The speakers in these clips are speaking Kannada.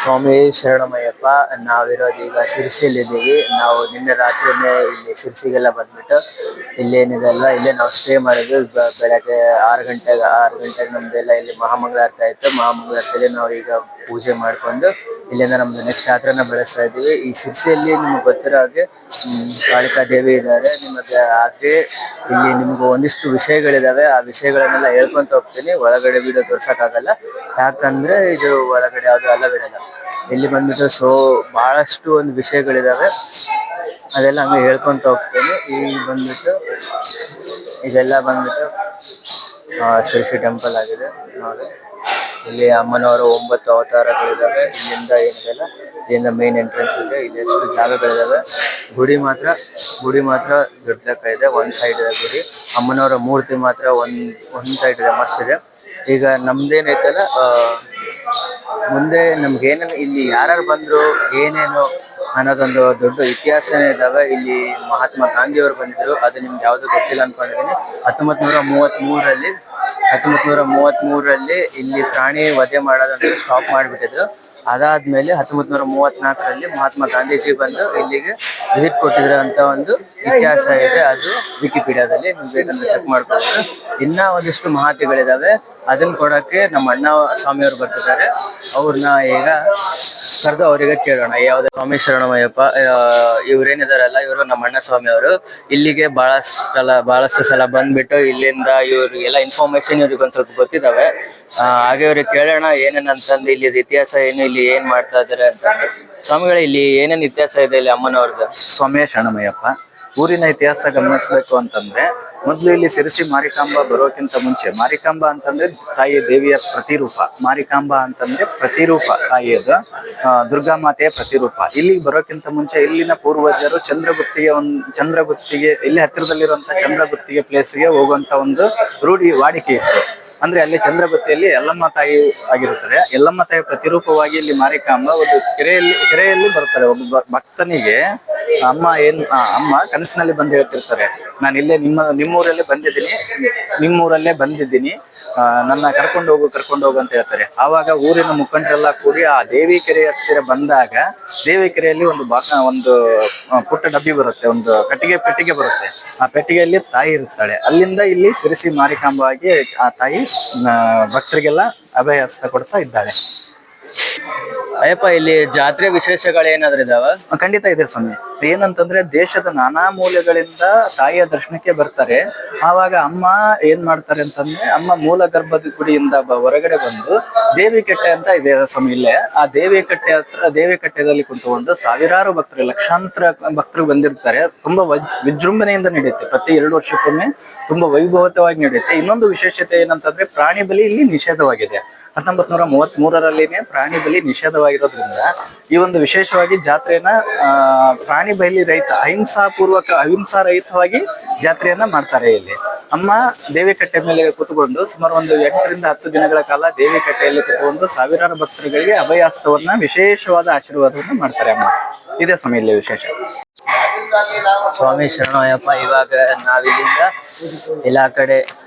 ಸ್ವಾಮಿ ಶರಣಮಯ್ಯಪ್ಪ. ನಾವಿರೋದು ಈಗ ಶಿರ್ಸಿಲಿದ್ದೀವಿ. ನಾವು ನಿನ್ನೆ ರಾತ್ರಿನೇ ಇಲ್ಲಿ ಶಿರ್ಸಿಗೆಲ್ಲ ಬಂದ್ಬಿಟ್ಟು ಇಲ್ಲೇನಿದೆಲ್ಲ ಇಲ್ಲೇ ನಾವು ಸ್ಟೇ ಮಾಡಿದ್ವಿ. ಬೆಳಗ್ಗೆ 6 ಗಂಟೆಗೆ ನಮ್ದೆಲ್ಲ ಇಲ್ಲಿ ಮಹಾಮಂಗಳಾರತಿ ಆಯ್ತು. ಮಹಾಮಂಗಳಾರತಿಯಲ್ಲಿ ನಾವು ಈಗ ಪೂಜೆ ಮಾಡ್ಕೊಂಡು ಇಲ್ಲಿಂದ ನಮ್ದು ನೆಕ್ಸ್ಟ್ ಯಾತ್ರೆನ ಬೆಳೆಸ್ತಾ ಇದ್ದೀವಿ. ಈ ಶಿರ್ಸಿಯಲ್ಲಿ ನಿಮ್ಗೆ ಗೊತ್ತಿರೋ ಹಾಗೆ ಕಾಳಿಕಾ ದೇವಿ ಇದ್ದಾರೆ. ನಿಮಗೆ ಹಾಗೆ ಇಲ್ಲಿ ನಿಮ್ಗೆ ಒಂದಿಷ್ಟು ವಿಷಯಗಳಿದಾವೆ. ಆ ವಿಷಯಗಳನ್ನೆಲ್ಲ ಹೇಳ್ಕೊಂತ ಹೋಗ್ತೀನಿ. ಒಳಗಡೆ ವಿಡಿಯೋ ತೋರ್ಸಕ್ಕಾಗಲ್ಲ, ಯಾಕಂದ್ರೆ ಇದು ಒಳಗಡೆ ಯಾವ್ದು ಅಲ್ಲವಿರಲ್ಲ. ಇಲ್ಲಿ ಬಂದ್ಬಿಟ್ಟು ಬಹಳಷ್ಟು ಒಂದು ವಿಷಯಗಳಿದಾವೆ, ಅದೆಲ್ಲ ಹಂಗೆ ಹೇಳ್ಕೊಂತ ಹೋಗ್ತೀನಿ. ಇದೆಲ್ಲ ಬಂದ್ಬಿಟ್ಟು ಶಿರ್ಸಿ ಟೆಂಪಲ್ ಆಗಿದೆ ನೋಡಿ. ಇಲ್ಲಿ ಅಮ್ಮನವರ 9 ಅವತಾರಗಳಿದಾವೆ. ಇಲ್ಲಿಂದ ಏನಿದೆಲ್ಲ ಇಲ್ಲಿಂದ ಮೇನ್ ಎಂಟ್ರೆನ್ಸ್ ಇದೆ. ಇಲ್ಲಿ ಎಷ್ಟು ಜಾಗಗಳಿದಾವೆ. ಗುಡಿ ಮಾತ್ರ ದೊಡ್ಡ ಲೆಕ್ಕ ಇದೆ. ಒಂದ್ ಸೈಡ್ ಇದೆ ಗುಡಿ. ಅಮ್ಮನವರ ಮೂರ್ತಿ ಮಾತ್ರ ಒಂದ್ ಸೈಡ್ ಇದೆ, ಮಸ್ತ್ ಇದೆ. ಈಗ ನಮ್ದೇನೈತಲ್ಲ, ಮುಂದೆ ನಮ್ಗೇನೇನು ಇಲ್ಲಿ ಯಾರು ಬಂದ್ರು ಏನೇನು ಅನ್ನೋದೊಂದು ದೊಡ್ಡ ಇತಿಹಾಸನೇ ಇದಾವೆ. ಇಲ್ಲಿ ಮಹಾತ್ಮ ಗಾಂಧಿ ಅವರು ಬಂದಿದ್ರು, ಅದು ನಿಮ್ಗೆ ಯಾವ್ದು ಗೊತ್ತಿಲ್ಲ ಅನ್ಕೊಂಡಿದೀನಿ. 1933ರಲ್ಲಿ ಇಲ್ಲಿ ಪ್ರಾಣಿ ವಧೆ ಮಾಡೋದನ್ನ ಸ್ಟಾಪ್ ಮಾಡಿಬಿಟ್ಟಿದ್ರು. ಅದಾದ್ಮೇಲೆ 1934ರಲ್ಲಿ ಮಹಾತ್ಮ ಗಾಂಧೀಜಿ ಬಂದು ಇಲ್ಲಿಗೆ ವಿಸಿಟ್ ಕೊಟ್ಟಿದ್ರು ಅಂತ ಒಂದು ಇತಿಹಾಸ ಇದೆ. ಅದು ವಿಕಿಪೀಡಿಯಾದಲ್ಲಿ ನೀವು ಬೇಕಂದ್ರೆ ಚೆಕ್ ಮಾಡ್ಕೊಬೋದು. ಇನ್ನ ಒಂದಿಷ್ಟು ಮಾಹಿತಿಗಳಿದಾವೆ, ಅದನ್ನ ಕೊಡಕ್ಕೆ ನಮ್ಮ ಅಣ್ಣ ಸ್ವಾಮಿಯವರು ಬರ್ತಿದ್ದಾರೆ. ಅವ್ರನ್ನ ಈಗ ಕರೆದು ಅವರಿಗೆ ಕೇಳೋಣ. ಯಾವ್ದು ಸ್ವಾಮಿ ಶರಣಮಯ್ಯಪ್ಪ ಇವ್ರೇನಿದಾರಲ್ಲ, ಇವರು ನಮ್ಮ ಅಣ್ಣ ಸ್ವಾಮಿ ಅವರು. ಇಲ್ಲಿಗೆ ಬಹಳಷ್ಟು ಸಲ ಬಂದ್ಬಿಟ್ಟು ಇಲ್ಲಿಂದ ಇವ್ರಿಗೆಲ್ಲ ಇನ್ಫಾರ್ಮೇಶನ್ ಇವ್ರಿಗೆ ಒಂದ್ ಸ್ವಲ್ಪ ಗೊತ್ತಿದಾವೆ. ಹಾಗೆ ಇವ್ರಿಗೆ ಕೇಳೋಣ ಏನೇನಂತಂದು, ಇಲ್ಲಿ ಇತಿಹಾಸ ಏನು, ಇಲ್ಲಿ ಏನ್ ಮಾಡ್ತಾ ಇದಾರೆ ಅಂತಂದು. ಸ್ವಾಮಿಗಳೇ, ಇಲ್ಲಿ ಏನೇನ್ ಇತಿಹಾಸ ಇದೆ ಇಲ್ಲಿ ಅಮ್ಮನವ್ರದ್ದು? ಸ್ವಾಮಿ ಶರಣಮಯ್ಯಪ್ಪ. ಊರಿನ ಇತಿಹಾಸ ಗಮನಿಸಬೇಕು ಅಂತಂದ್ರೆ, ಮೊದಲು ಇಲ್ಲಿ ಶಿರಸಿ ಮಾರಿಕಾಂಬ ಬರೋಕ್ಕಿಂತ ಮುಂಚೆ, ಮಾರಿಕಾಂಬ ಅಂತಂದ್ರೆ ತಾಯಿ ದೇವಿಯ ಪ್ರತಿರೂಪ, ಮಾರಿಕಾಂಬ ಅಂತಂದ್ರೆ ಪ್ರತಿರೂಪ ತಾಯಿಯದು, ದುರ್ಗಾ ಮಾತೆಯ ಪ್ರತಿರೂಪ. ಇಲ್ಲಿಗೆ ಬರೋಕ್ಕಿಂತ ಮುಂಚೆ ಇಲ್ಲಿನ ಪೂರ್ವಜರು ಚಂದ್ರಗುತ್ತಿಗೆ ಇಲ್ಲಿ ಹತ್ತಿರದಲ್ಲಿರುವಂತಹ ಚಂದ್ರಗುತ್ತಿಗೆ ಪ್ಲೇಸ್ಗೆ ಹೋಗುವಂತ ಒಂದು ವಾಡಿಕೆ ಇತ್ತು. ಅಂದ್ರೆ ಅಲ್ಲಿ ಚಂದ್ರಗುತ್ತಿಯಲ್ಲಿ ಯಲ್ಲಮ್ಮ ತಾಯಿ ಆಗಿರುತ್ತದೆ. ಯಲ್ಲಮ್ಮ ತಾಯಿ ಪ್ರತಿರೂಪವಾಗಿ ಇಲ್ಲಿ ಮಾರಿಕಾಂಬ ಒಂದು ಕೆರೆಯಲ್ಲಿ ಬರ್ತಾರೆ. ಒಬ್ಬ ಭಕ್ತನಿಗೆ ಅಮ್ಮ ಕನಸಿನಲ್ಲಿ ಬಂದು ಹೇಳ್ತಿರ್ತಾರೆ, ನಾನು ಇಲ್ಲೇ ನಿಮ್ಮೂರಲ್ಲೇ ಬಂದಿದ್ದೀನಿ, ನನ್ನ ಕರ್ಕೊಂಡು ಹೋಗು ಅಂತ ಹೇಳ್ತಾರೆ. ಆವಾಗ ಊರಿನ ಮುಖಂಡರೆಲ್ಲ ಕೂಡಿ ಆ ದೇವಿ ಕೆರೆ ಹತ್ತಿರ ಬಂದಾಗ, ದೇವಿ ಕೆರೆಯಲ್ಲಿ ಒಂದು ಪುಟ್ಟ ಡಬ್ಬಿ ಬರುತ್ತೆ, ಒಂದು ಪೆಟ್ಟಿಗೆ ಬರುತ್ತೆ. ಆ ಪೆಟ್ಟಿಗೆಯಲ್ಲಿ ತಾಯಿ ಇರುತ್ತಾಳೆ. ಅಲ್ಲಿಂದ ಇಲ್ಲಿ ಶಿರಸಿ ಮಾರಿಕಾಂಬ ಆಗಿ ಆ ತಾಯಿ ಭಕ್ತರಿಗೆಲ್ಲ ಅಭಯ ಹಸ್ತ ಕೊಡ್ತಾ ಇದ್ದಾಳೆ. ಅಯ್ಯಪ್ಪ, ಇಲ್ಲಿ ಜಾತ್ರೆ ವಿಶೇಷಗಳೇನಾದ್ರೂ ಇದಾವ? ಖಂಡಿತ ಇದೆ ಸ್ವಾಮಿ. ಏನಂತಂದ್ರೆ, ದೇಶದ ನಾನಾ ಮೂಲೆಗಳಿಂದ ತಾಯಿಯ ದರ್ಶನಕ್ಕೆ ಬರ್ತಾರೆ. ಆವಾಗ ಅಮ್ಮ ಏನ್ ಮಾಡ್ತಾರೆ ಅಂತಂದ್ರೆ, ಅಮ್ಮ ಮೂಲ ಗರ್ಭದ ಗುಡಿಯಿಂದ ಹೊರಗಡೆ ಬಂದು ದೇವಿ ಕಟ್ಟೆ ಅಂತ ಇದೆ ಸ್ವಾಮಿ. ಇಲ್ಲೇ ಆ ದೇವಿ ಕಟ್ಟೆದಲ್ಲಿ ಕುಂತ್ಕೊಂಡು ಸಾವಿರಾರು ಭಕ್ತರು, ಲಕ್ಷಾಂತರ ಭಕ್ತರು ಬಂದಿರ್ತಾರೆ. ತುಂಬಾ ವಿಜೃಂಭಣೆಯಿಂದ ನಡೆಯುತ್ತೆ. ಪ್ರತಿ 2 ವರ್ಷಕ್ಕೊಮ್ಮೆ ತುಂಬಾ ವೈಭವತವಾಗಿ ನಡೆಯುತ್ತೆ. ಇನ್ನೊಂದು ವಿಶೇಷತೆ ಏನಂತಂದ್ರೆ, ಪ್ರಾಣಿ ಬಲಿ ಇಲ್ಲಿ ನಿಷೇಧವಾಗಿದೆ. 1933ರಲ್ಲಿನೇ ಪ್ರಾಣಿ ಬಲಿ ನಿಷೇಧವಾಗಿರೋದ್ರಿಂದ ಈ ಒಂದು ವಿಶೇಷವಾಗಿ ಜಾತ್ರೆಯನ್ನ ಪ್ರಾಣಿ ಬಲಿ ರಹಿತ, ಅಹಿಂಸಾ ರಹಿತವಾಗಿ ಜಾತ್ರೆಯನ್ನ ಮಾಡ್ತಾರೆ. ಇಲ್ಲಿ ಅಮ್ಮ ದೇವಿ ಕಟ್ಟೆ ಮೇಲೆ ಕೂತ್ಕೊಂಡು ಸುಮಾರು ಒಂದು 8ರಿಂದ 10 ದಿನಗಳ ಕಾಲ ದೇವಿ ಕಟ್ಟೆಯಲ್ಲಿ ಕೂತ್ಕೊಂಡು ಸಾವಿರಾರು ಭಕ್ತರುಗಳಿಗೆ ಅಭಯಹಸ್ತವನ್ನ, ವಿಶೇಷವಾದ ಆಶೀರ್ವಾದವನ್ನ ಮಾಡ್ತಾರೆ ಅಮ್ಮ. ಇದೇ ಸಮಯ ವಿಶೇಷ. ಸ್ವಾಮಿ ಶರಣಮಯ್ಯಪ್ಪ. ಇವಾಗ ನಾವಿಲ್ಲಿಂದ ಎಲ್ಲಾ ಕಡೆ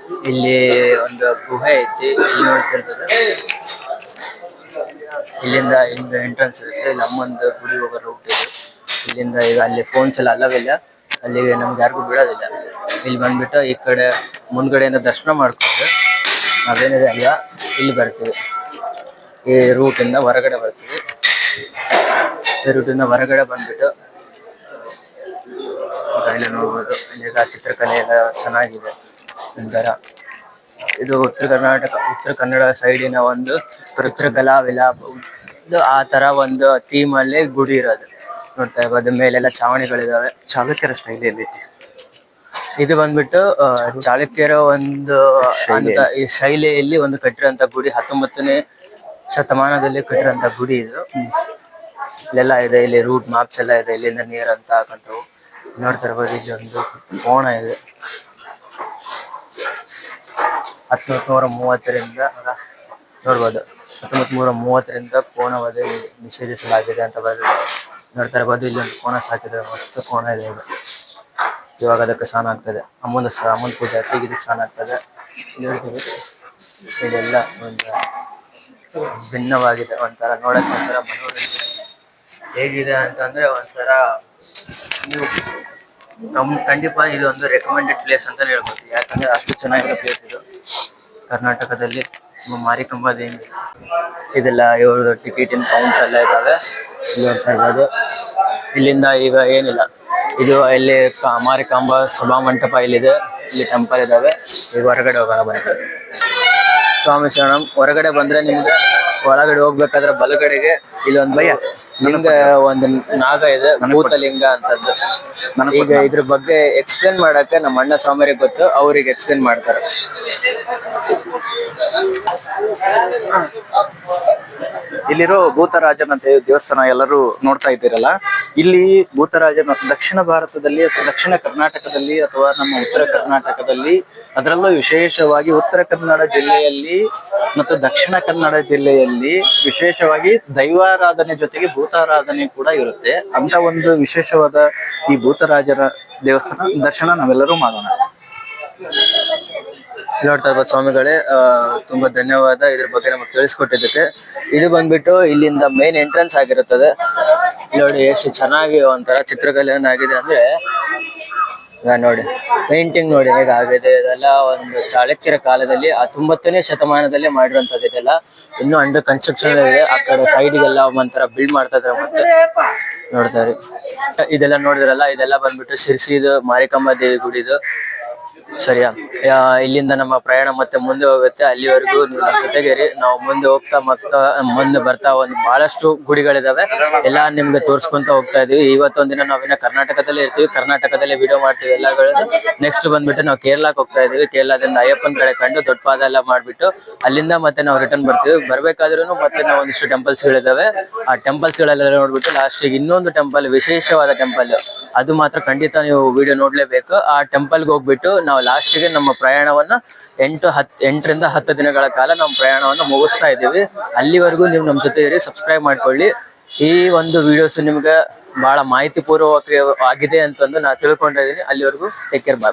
ಇಲ್ಲಿ ಒಂದು ಗುಹೆ ಐತಿ, ಇಲ್ಲಿ ನೋಡ್ತಿರ್ತದೆ. ಇಲ್ಲಿಂದ ಹಿಂಗ ಎಂಟ್ರೆನ್ಸ್ ಇರುತ್ತೆ. ಇಲ್ಲಿ ಅಮ್ಮಂದು ಗುಡಿ ಹೋಗೋ ರೂಟ್ ಇದೆ. ಇಲ್ಲಿಂದ ಈಗ ಅಲ್ಲಿ ಫೋನ್ಸ್ ಎಲ್ಲ ಅಲ್ಲವಿಲ್ಲ, ಅಲ್ಲಿಗೆ ನಮ್ಗೆ ಯಾರಿಗೂ ಬಿಡೋದಿಲ್ಲ. ಇಲ್ಲಿ ಬಂದ್ಬಿಟ್ಟು ಈ ಕಡೆ ಮುಂದ್ಗಡೆಯಿಂದ ದರ್ಶನ ಮಾಡ್ಕೊಂಡು ನಾವೇನಿದೆ ಅಲ್ಲ ಇಲ್ಲಿ ಬರ್ತೀವಿ. ಈ ರೂಟಿಂದ ಹೊರಗಡೆ ಬರ್ತೀವಿ. ಈ ರೂಟಿಂದ ಹೊರಗಡೆ ಬಂದ್ಬಿಟ್ಟು ಇಲ್ಲಿ ನೋಡ್ಬೋದು. ಇಲ್ಲಿಗ ಚಿತ್ರಕಲೆ ಎಲ್ಲ ಚೆನ್ನಾಗಿದೆ. ಒಂಥರ ಇದು ಉತ್ತರ ಕನ್ನಡ ಸೈಡಿನ ಒಂದು ಚಿತ್ರಕಲಾ ವಿಲಾಪ, ಆ ತರ ಒಂದು ಥೀಮ್ ಅಲ್ಲಿ ಗುಡಿ ಇರೋದು ನೋಡ್ತಾ ಇರ್ಬೋದು. ಮೇಲೆಲ್ಲ ಚಾವಣಿಗಳಿದಾವೆ. ಚಾಲುಕ್ಯರ ಶೈಲಿಯಲ್ಲಿ ಇದು ಬಂದ್ಬಿಟ್ಟು ಚಾಲುಕ್ಯರ ಒಂದು ಈ ಶೈಲಿಯಲ್ಲಿ ಒಂದು ಕಟ್ಟಿರೋಂಥ ಗುಡಿ. 19ನೇ ಶತಮಾನದಲ್ಲಿ ಕಟ್ಟಿರೋಂಥ ಗುಡಿ ಇದು. ಇಲ್ಲೆಲ್ಲ ಇದೆ, ಇಲ್ಲಿ ರೂಟ್ ಮ್ಯಾಪ್ಸ್ ಎಲ್ಲ ಇದೆ. ಇಲ್ಲಿಂದ ನೀರಂತ ಹಾಕಂತವು ನೋಡ್ತಾ ಇರ್ಬೋದು. ಇಲ್ಲಿ ಒಂದು ಕೋಣ ಇದೆ. 1930ರಿಂದ ನೋಡ್ಬೋದು. 1930ರಿಂದ ಕೋಣ ವಧೆ ನಿಷೇಧಿಸಲಾಗಿದೆ ಅಂತ ಬರೆದಿದೆ. ನೋಡ್ತಾ ಇರ್ಬೋದು. ಇಲ್ಲಿ ಒಂದು ಕೋಣ ಸಾಕಿದ್ದಾರೆ, ಮಸ್ತ್ ಕೋಣ ಇದೆ ಇದು. ಇವಾಗ ಅದಕ್ಕೆ ಸ್ನಾನ ಆಗ್ತದೆ. ಅಮ್ಮನ ಪೂಜೆ ಆಯ್ತು, ಇದಕ್ಕೆ ಸ್ನಾನ ಆಗ್ತದೆ. ಇದೆಲ್ಲ ಒಂದು ಭಿನ್ನವಾಗಿದೆ. ಒಂಥರ ನೋಡಕ್ ಒಂಥರ ಮನೋರಂಜನೆ ಹೇಗಿದೆ ಅಂತಂದ್ರೆ ಒಂಥರ ನೀವು ಖಂಡಿತ ಇದು ಒಂದು ರೆಕಮೆಂಡೆಡ್ ಪ್ಲೇಸ್ ಅಂತ ಹೇಳ್ಬೋದು. ಯಾಕಂದ್ರೆ ಅಷ್ಟು ಚೆನ್ನಾಗಿರೋ ಪ್ಲೇಸ್ ಇದು ಕರ್ನಾಟಕದಲ್ಲಿ. ಮಾರಿಕಾಂಬಾ ದೇವಿ ಇದೆಲ್ಲ ಇವ್ರದ್ದು ಟಿಕೆಟಿನ ಕೌಂಟರ್ ಎಲ್ಲ ಇದಾವೆ. ಇಲ್ಲಿ ನೋಡ್ತಾ ಇರ್ಬೋದು. ಇಲ್ಲಿಂದ ಈಗ ಏನಿಲ್ಲ, ಇದು ಇಲ್ಲಿ ಮಾರಿಕಾಂಬಾ ಸಭಾ ಮಂಟಪ ಇಲ್ಲಿದೆ. ಇಲ್ಲಿ ಟೆಂಪಲ್ ಇದಾವೆ. ಈಗ ಹೊರಗಡೆ ಹೋಗೋಣ ಬನ್ನಿ. ಸ್ವಾಮಿ ಶರಣಂ. ಹೊರಗಡೆ ಬಂದ್ರೆ ನಿಮ್ಗೆ ಒಳಗಡೆ ಹೋಗ್ಬೇಕಾದ್ರೆ ಬಲಗಡೆಗೆ ಇಲ್ಲೊಂದು ನಿಮ್ಗೆ ಒಂದು ನಾಗ ಇದೆ, ಭೂತಲಿಂಗ ಅಂತದ್ದು. ಈಗ ಇದ್ರ ಬಗ್ಗೆ ಎಕ್ಸ್ಪ್ಲೇನ್ ಮಾಡಕ್ಕೆ ನಮ್ಮ ಅಣ್ಣ ಸ್ವಾಮಿಯರಿಗೆ ಗೊತ್ತು, ಅವ್ರಿಗೆ ಎಕ್ಸ್ಪ್ಲೇನ್ ಮಾಡ್ತಾರೆ. ಇಲ್ಲಿರೋ ಭೂತರಾಜನ ದೇವಸ್ಥಾನ ಎಲ್ಲರೂ ನೋಡ್ತಾ ಇದ್ದೀರಲ್ಲ, ಇಲ್ಲಿ ಭೂತರಾಜನ ದಕ್ಷಿಣ ಭಾರತದಲ್ಲಿ ಅಥವಾ ದಕ್ಷಿಣ ಕರ್ನಾಟಕದಲ್ಲಿ ಅಥವಾ ನಮ್ಮ ಉತ್ತರ ಕರ್ನಾಟಕದಲ್ಲಿ, ಅದರಲ್ಲೂ ವಿಶೇಷವಾಗಿ ಉತ್ತರ ಕನ್ನಡ ಜಿಲ್ಲೆಯಲ್ಲಿ ಮತ್ತು ದಕ್ಷಿಣ ಕನ್ನಡ ಜಿಲ್ಲೆಯಲ್ಲಿ ವಿಶೇಷವಾಗಿ ದೈವಾರಾಧನೆ ಜೊತೆಗೆ ಭೂತಾರಾಧನೆ ಕೂಡ ಇರುತ್ತೆ. ಅಂತ ಒಂದು ವಿಶೇಷವಾದ ಈ ಭೂತರಾಜನ ದೇವಸ್ಥಾನ ದರ್ಶನ ನಾವೆಲ್ಲರೂ ಮಾಡೋಣ. ನೋಡ್ತಾ ಇರ್ಬೋದು ಸ್ವಾಮಿಗಳೇ, ತುಂಬಾ ಧನ್ಯವಾದ ಇದ್ರ ಬಗ್ಗೆ ನಮಗೆ ತಿಳಿಸ್ಕೊಟ್ಟಿದ್ದಕ್ಕೆ. ಇದು ಬಂದ್ಬಿಟ್ಟು ಇಲ್ಲಿಂದ ಮೇನ್ ಎಂಟ್ರೆನ್ಸ್ ಆಗಿರುತ್ತದೆ. ನೋಡಿ ಎಷ್ಟು ಚೆನ್ನಾಗಿ ಒಂಥರ ಚಿತ್ರಕಲೆ ಆಗಿದೆ ಅಂದ್ರೆ, ನೋಡಿ ಪೇಂಟಿಂಗ್ ನೋಡಿ ಹೇಗಾಗಿದೆ. ಇದೆಲ್ಲ ಒಂದು ಚಾಳುಕ್ಯರ ಕಾಲದಲ್ಲಿ 19ನೇ ಶತಮಾನದಲ್ಲೇ ಮಾಡಿರುವಂತದ್ದು. ಇದೆಲ್ಲ ಇನ್ನೂ ಅಂಡರ್ ಕನ್ಸ್ಟ್ರಕ್ಷನ್ ಇದೆ. ಆ ಕಡೆ ಸೈಡ್ಗೆಲ್ಲ ಒಂಥರ ಬಿಲ್ಡ್ ಮಾಡ್ತಾ ಇದ್ದಾರೆ. ಮತ್ತೆ ನೋಡ್ತಾರೆ ಇದೆಲ್ಲ ನೋಡಿದ್ರಲ್ಲ, ಇದೆಲ್ಲ ಬಂದ್ಬಿಟ್ಟು ಶಿರ್ಸಿದು ಮಾರಿಕಾಂಬಾ ದೇವಿ ಗುಡಿದು. ಸರಿಯಾ? ಇಲ್ಲಿಂದ ನಮ್ಮ ಪ್ರಯಾಣ ಮತ್ತೆ ಮುಂದೆ ಹೋಗುತ್ತೆ. ಅಲ್ಲಿವರೆಗೂ ನೀವು ನಮ್ಮ ಜೊತೆಗೇರಿ. ನಾವು ಮುಂದೆ ಹೋಗ್ತಾ ಮುಂದೆ ಬರ್ತಾ ಒಂದು ಬಹಳಷ್ಟು ಗುಡಿಗಳಿದಾವೆ. ಎಲ್ಲ ನಿಮ್ಗೆ ತೋರ್ಸ್ಕೊಂತ ಹೋಗ್ತಾ ಇದೀವಿ. ಇವತ್ತೊಂದಿನ ನಾವಿನ್ನ ಕರ್ನಾಟಕದಲ್ಲೇ ಇರ್ತೀವಿ, ಕರ್ನಾಟಕದಲ್ಲೇ ವಿಡಿಯೋ ಮಾಡ್ತೀವಿ ಎಲ್ಲಗಳನ್ನು. ನೆಕ್ಸ್ಟ್ ಬಂದ್ಬಿಟ್ಟು ನಾವು ಕೇರಳಕ್ಕೆ ಹೋಗ್ತಾ ಇದೀವಿ. ಕೇರಳದಿಂದ ಅಯ್ಯಪ್ಪನ ಕಡೆ ಕಂಡು ದೊಡ್ಡ ಪಾದ ಎಲ್ಲ ಮಾಡ್ಬಿಟ್ಟು ಅಲ್ಲಿಂದ ಮತ್ತೆ ನಾವು ರಿಟರ್ನ್ ಬರ್ತೀವಿ. ಬರ್ಬೇಕಾದ್ರೂ ಮತ್ತೆ ನಾವು ಒಂದಿಷ್ಟು ಟೆಂಪಲ್ಸ್ ಗಳಿದಾವೆ. ಆ ಟೆಂಪಲ್ಸ್ ಗಳೆಲ್ಲ ನೋಡ್ಬಿಟ್ಟು ಲಾಸ್ಟಿಗೆ ಇನ್ನೊಂದು ಟೆಂಪಲ್, ವಿಶೇಷವಾದ ಟೆಂಪಲ್, ಅದು ಮಾತ್ರ ಖಂಡಿತ ನೀವು ವಿಡಿಯೋ ನೋಡ್ಲೇಬೇಕು. ಆ ಟೆಂಪಲ್ಗೆ ಹೋಗ್ಬಿಟ್ಟು ನಾವು ಲಾಸ್ಟಿಗೆ ನಮ್ಮ ಪ್ರಯಾಣವನ್ನ 8ರಿಂದ 10 ದಿನಗಳ ಕಾಲ ನಮ್ಮ ಪ್ರಯಾಣವನ್ನು ಮುಗಿಸ್ತಾ ಇದ್ದೀವಿ. ಅಲ್ಲಿವರೆಗೂ ನೀವು ನಮ್ಮ ಜೊತೆ ಇರಿ, ಸಬ್ಸ್ಕ್ರೈಬ್ ಮಾಡ್ಕೊಳ್ಳಿ. ಈ ಒಂದು ವಿಡಿಯೋಸ್ ನಿಮ್ಗೆ ಬಹಳ ಮಾಹಿತಿ ಪೂರ್ವಕ ಆಗಿದೆ ಅಂತಂದು ನಾನು ತಿಳ್ಕೊಂಡಿದ್ದೀನಿ. ಅಲ್ಲಿವರೆಗೂ ಟೇಕ್ ಕೇರ್, ಬಾಯ್.